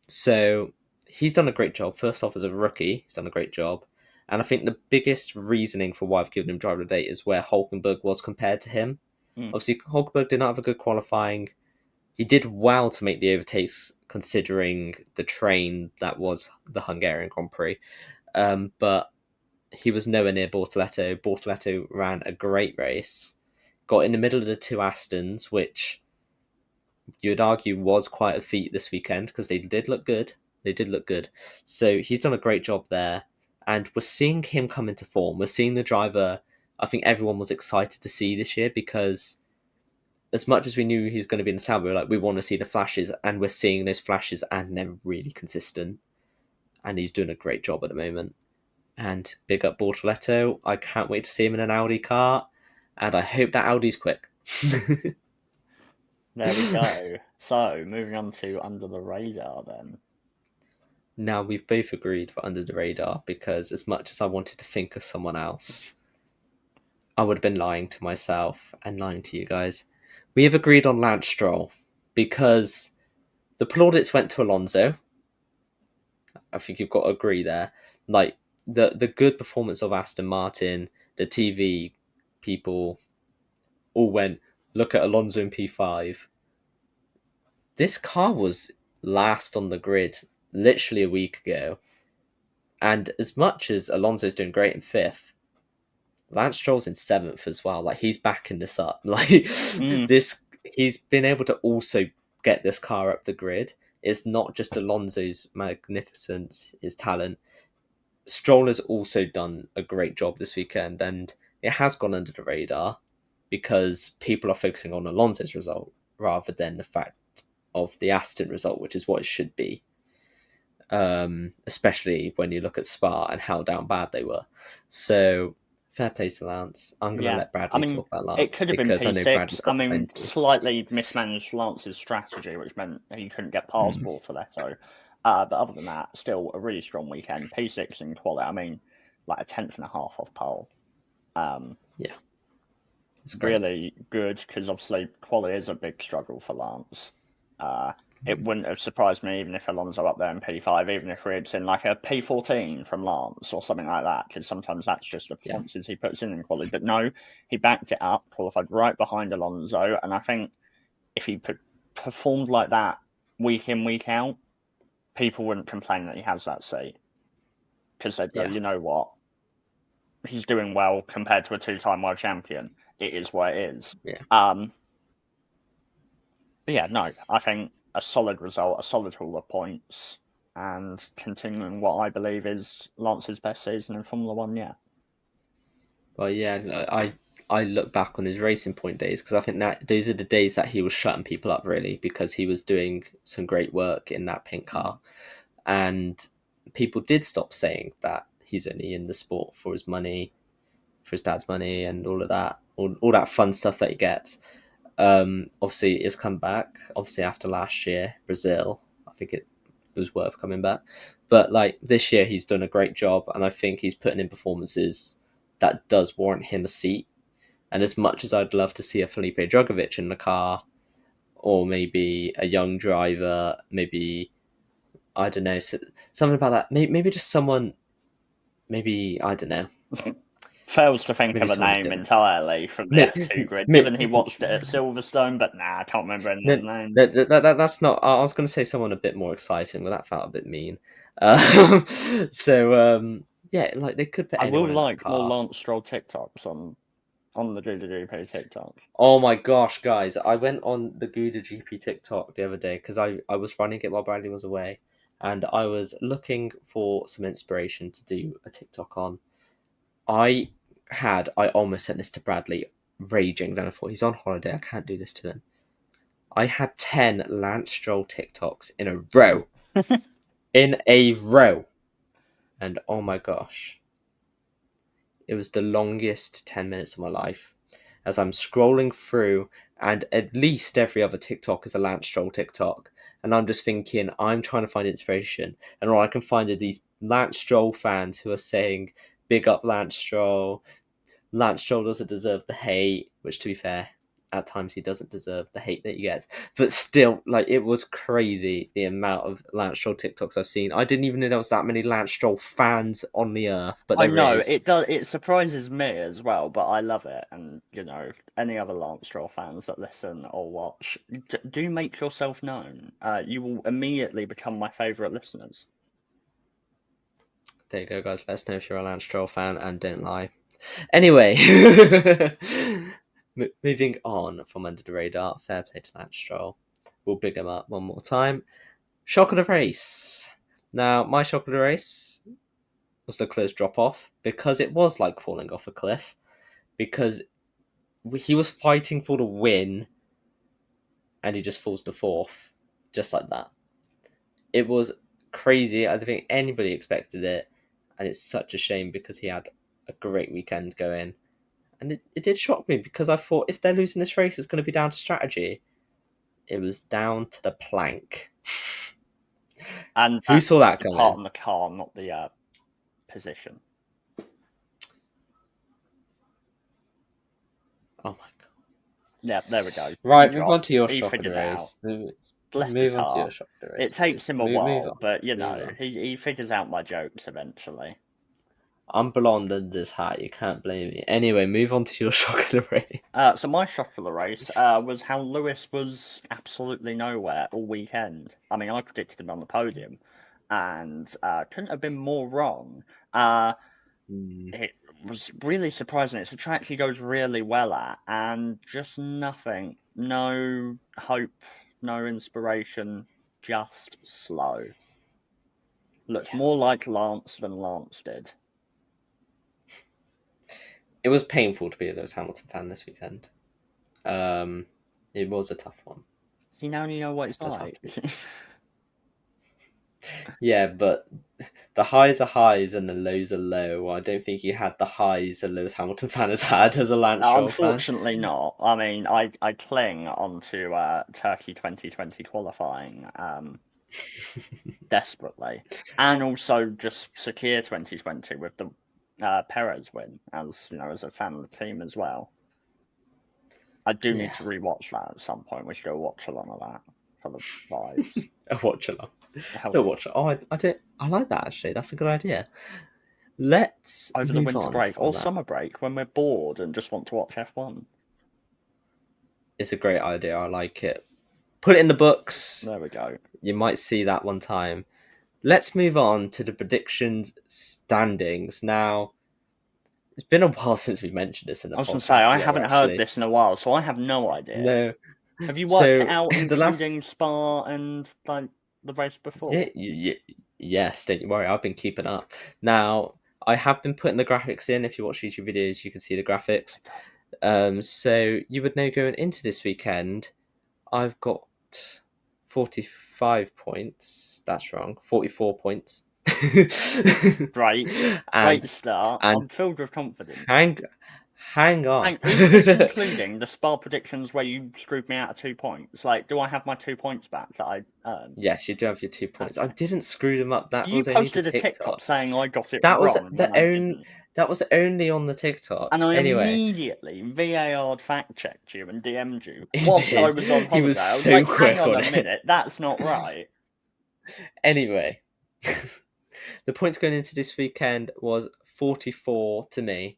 So, he's done a great job. First off, as a rookie, he's done a great job. And I think the biggest reasoning for why I've given him driver of the day is where Hulkenberg was compared to him. Mm. Obviously, Hulkenberg did not have a good qualifying. He did well to make the overtakes considering the train that was the Hungarian Grand Prix. But he was nowhere near Bortoletto. Bortoletto ran a great race, got in the middle of the two Astons, which you would argue was quite a feat this weekend because they did look good. They did look good. So he's done a great job there. And we're seeing him come into form. We're seeing the driver I think everyone was excited to see this year because as much as we knew he was going to be in the Sauber, we were like, we want to see the flashes, and we're seeing those flashes, and they're really consistent. And he's doing a great job at the moment. And big up Bortoletto. I can't wait to see him in an Audi car, and I hope that Audi's quick. There we go. So, moving on to Under the Radar then. Now, we've both agreed for Under the Radar because as much as I wanted to think of someone else, I would have been lying to myself and lying to you guys. We have agreed on Lance Stroll because the plaudits went to Alonso. I think you've got to agree there. Like the good performance of Aston Martin, the TV people all went, look at Alonso in P5. This car was last on the grid literally a week ago. And as much as Alonso's doing great in fifth, Lance Stroll's in seventh as well. Like, he's backing this up. Like this, he's been able to also get this car up the grid. It's not just Alonso's magnificence, his talent. Stroll has also done a great job this weekend, and it has gone under the radar because people are focusing on Alonso's result rather than the fact of the Aston result, which is what it should be. Especially when you look at Spa and how down bad they were. So, fair play to Lance. I'm going to let Bradley talk about Lance it could have been because I know P6. Bradley's got plenty. Slightly mismanaged Lance's strategy, which meant he couldn't get past Bortoletto. But other than that, still a really strong weekend. P6 in quality. Like a tenth and a half off pole. Yeah. It's really good because obviously quality is a big struggle for Lance. It wouldn't have surprised me even if Alonso up there in P5, even if Reed's in like a P14 from Lance or something like that, because sometimes that's just the performances he puts in quality. But no, he backed it up, qualified right behind Alonso, and I think if he performed like that week in, week out, people wouldn't complain that he has that seat. Because they'd go, you know what? He's doing well compared to a two-time world champion. It is what it is. Yeah. No, I think a solid result, a solid haul of points, and continuing what I believe is Lance's best season in Formula One. Yeah. Well, yeah, I look back on his racing point days because I think that those are the days that he was shutting people up really because he was doing some great work in that pink car, and people did stop saying that he's only in the sport for his money, for his dad's money, and all of that, all that fun stuff that he gets. Obviously, it's come back. Obviously, after last year, Brazil, I think it was worth coming back. But like this year, he's done a great job, and I think he's putting in performances that does warrant him a seat. And as much as I'd love to see a Felipe Drugovich in the car, or maybe a young driver, maybe I don't know, something about that. Maybe just someone. Maybe I don't know. Fails to think of a name entirely from the F2 grid, given he watched it at Silverstone, but I can't remember any of the names. That's not. I was going to say someone a bit more exciting, but that felt a bit mean. Yeah, like they could put. I will anyone like in the car. more Lance Stroll TikToks on the Gouda GP TikTok. Oh my gosh, guys! I went on the Gouda GP TikTok the other day because I was running it while Bradley was away, and I was looking for some inspiration to do a TikTok on. I almost sent this to Bradley, raging. Then I thought he's on holiday. I can't do this to him. I had 10 Lance Stroll TikToks in a row. In a row. And oh my gosh. It was the longest 10 minutes of my life. As I'm scrolling through, and at least every other TikTok is a Lance Stroll TikTok. And I'm just thinking, I'm trying to find inspiration. And all I can find are these Lance Stroll fans who are saying, big up Lance Stroll. Lance Stroll doesn't deserve the hate, which to be fair, at times he doesn't deserve the hate that he gets. But still, like, it was crazy the amount of Lance Stroll TikToks I've seen. I didn't even know there was that many Lance Stroll fans on the earth, but I there know is. it does. It surprises me as well, but I love it. And any other Lance Stroll fans that listen or watch, do make yourself known. You will immediately become my favourite listeners. There you go, guys. Let us know if you're a Lance Stroll fan and don't lie. Anyway, moving on from under the radar, fair play to Lance Stroll. We'll big him up one more time. Shock of the race. Now, my shock of the race was Leclerc's drop off because it was like falling off a cliff. Because he was fighting for the win and he just falls to fourth, just like that. It was crazy. I don't think anybody expected it, and it's such a shame because he had a great weekend going. And it did shock me because I thought if they're losing this race, it's going to be down to strategy. It was down to the plank. And Who saw that the coming? part on the car, not the position. Oh my god. Yeah, there we go. Right, He move on to your He shock of the figured it out. race. Bless his Move on to your heart. shock of the race, It takes please. him a Move while, on. but Move on. he figures out my jokes eventually. I'm blonde under this hat. You can't blame me. Anyway, move on to your shock of the race. So my shock for the race was how Lewis was absolutely nowhere all weekend. I mean, I predicted him on the podium, and couldn't have been more wrong. It was really surprising. It's a track he goes really well at, and just nothing. No hope, no inspiration, just slow. Looked more like Lance than Lance did. It was painful to be a Lewis Hamilton fan this weekend. It was a tough one. You now know what it's like. Yeah, but the highs are highs and the lows are low. I don't think he had the highs a Lewis Hamilton fan has had as a Lance Stroll fan. Unfortunately not. I mean, I cling onto Turkey 2020 qualifying desperately. And also just secure 2020 with the Perez win, as as a fan of the team as well. I do need to rewatch that at some point. We should go watch along of that for the vibes. A watch along. No watch. Oh, I like that actually. That's a good idea. Let's over the winter break or summer break when we're bored and just want to watch F1. It's a great idea. I like it. Put it in the books. There we go. You might see that one time. Let's move on to the predictions standings. Now, it's been a while since we mentioned this in the podcast. I was going to say, I haven't heard this in a while, so I have no idea. No. Have you worked it out, including Spa and like the race before? Yes, don't you worry. I've been keeping up. Now, I have been putting the graphics in. If you watch YouTube videos, you can see the graphics. So you would know going into this weekend, I've got 45 points. That's wrong. 44 points. Great start. I'm filled with confidence. Hang on. Including the Spa predictions where you screwed me out of 2 points. Like, do I have my 2 points back that I earned? Yes, you do have your 2 points. Okay. I didn't screw them up. You posted a TikTok saying I got it wrong. That was only on the TikTok. And I immediately VAR'd fact checked you and DM'd you whilst I was on holiday. He was so quick hang on a minute, that's not right. Anyway, the points going into this weekend was 44 to me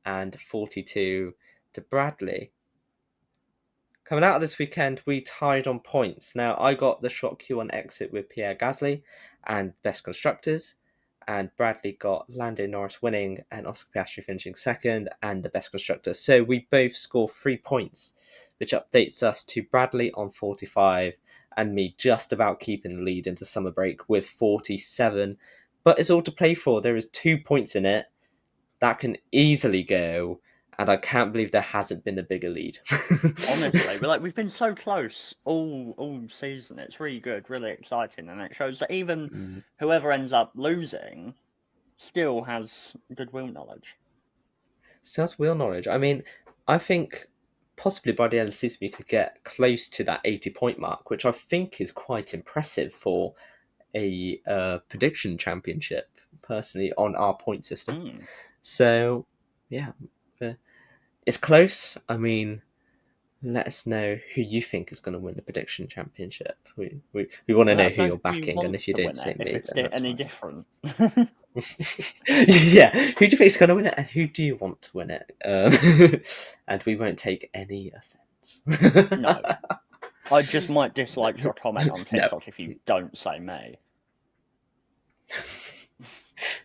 and 42 to Bradley. Coming out of this weekend, we tied on points. Now, I got the short Q1 exit with Pierre Gasly and Best Constructors, and Bradley got Lando Norris winning and Oscar Piastri finishing second and the Best Constructor. So we both score 3 points, which updates us to Bradley on 45 and me just about keeping the lead into summer break with 47. But it's all to play for. There is 2 points in it. That can easily go, and I can't believe there hasn't been a bigger lead. Honestly, we've been so close all season. It's really good, really exciting, and it shows that even whoever ends up losing still has good wheel knowledge. Still has wheel knowledge. I mean, I think possibly by the end of the season we could get close to that 80-point mark, which I think is quite impressive for a prediction championship, personally, on our point system. So, yeah, it's close. I mean, let us know who you think is going to win the prediction championship. We want to know who you're backing, and if you don't say me, if it's any different. Yeah, who do you think is going to win it, and who do you want to win it? And we won't take any offence. No, I just might dislike your comment on TikTok if you don't say me.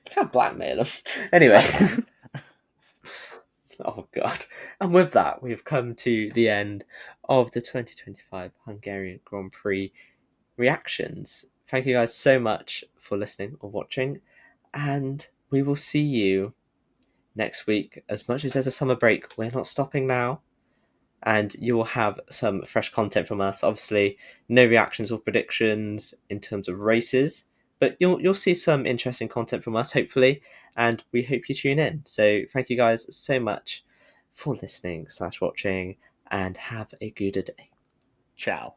Can't blackmail them. Anyway. Oh, God. And with that, we've come to the end of the 2025 Hungarian Grand Prix reactions. Thank you guys so much for listening or watching. And we will see you next week. As much as there's a summer break, we're not stopping now. And you will have some fresh content from us. Obviously, no reactions or predictions in terms of races. But you'll see some interesting content from us, hopefully, and we hope you tune in. So thank you guys so much for listening /watching, and have a good day. Ciao.